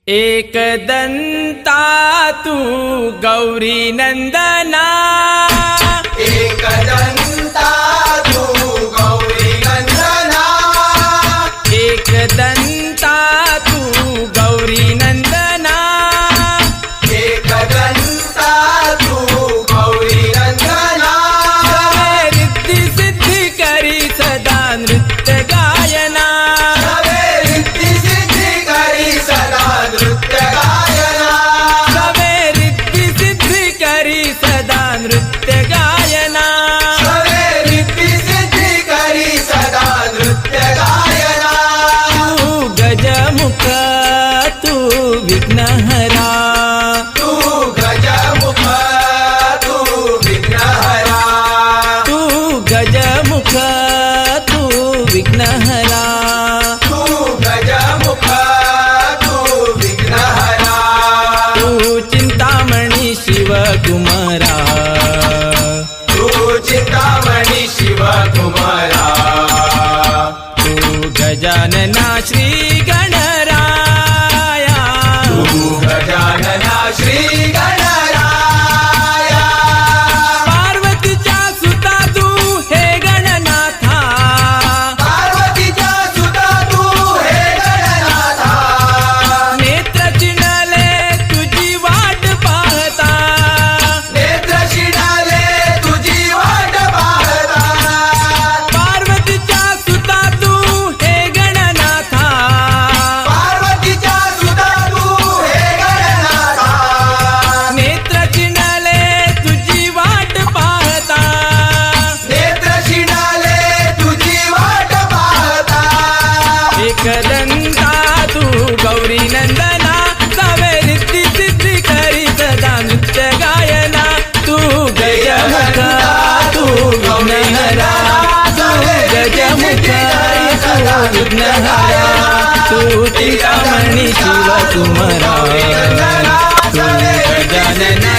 एकदंता तू गौरी नंदना, एकदंता तू गौरी नंदना, एकदंता तू गौरी नंदना, एकदंता तू गौरी नंदना, रिद्धी सिद्धी करी सदा नृत्य गायना, रिद्धी सिद्धी करी सदा नृत्य गायना, रिद्धी सिद्धी करी सदा नृत्य गायना, रिद्धी सिद्धी करी सदा नृत्य गायना, तू गजमुख तू विघ्नहरा, तू गजमुख तू विघ्नहरा, तू गजमुख तू विघ्नहरा, तू गजमुख तू विघ्नहरा, तू चिंतामणी शिवकुमारा, तू चिंतामणी शिवकुमारा, तू गजानना श्री गणराया, तू गजानना श्री गणराया, पार्वतीच्या सुता तू हे गणनाथा, पार्वतीच्या सुता तू हे गणनाथा, नेत्र चिणले तुझी वाट पाहता, नेत्र शिणाले तुझी वाट पाहता, पार्वतीच्या सुता तू हे गणनाथा, पार्वतीच्या सुता तू हे गणनाथा, नेत्र चिणले तुझी वाट पाहता, नेत्र शिणाले तुझी वाट पाहता, एकदंता तू गौरी नंदना, सवे रिद्धी सिद्धी करी सदा नृत्य गायना, तू गजमुख तू विघ्नहरा, तू गजमुख तू विघ्नहरा, तू चिंतामणी शिवकुमारा, तू गजानना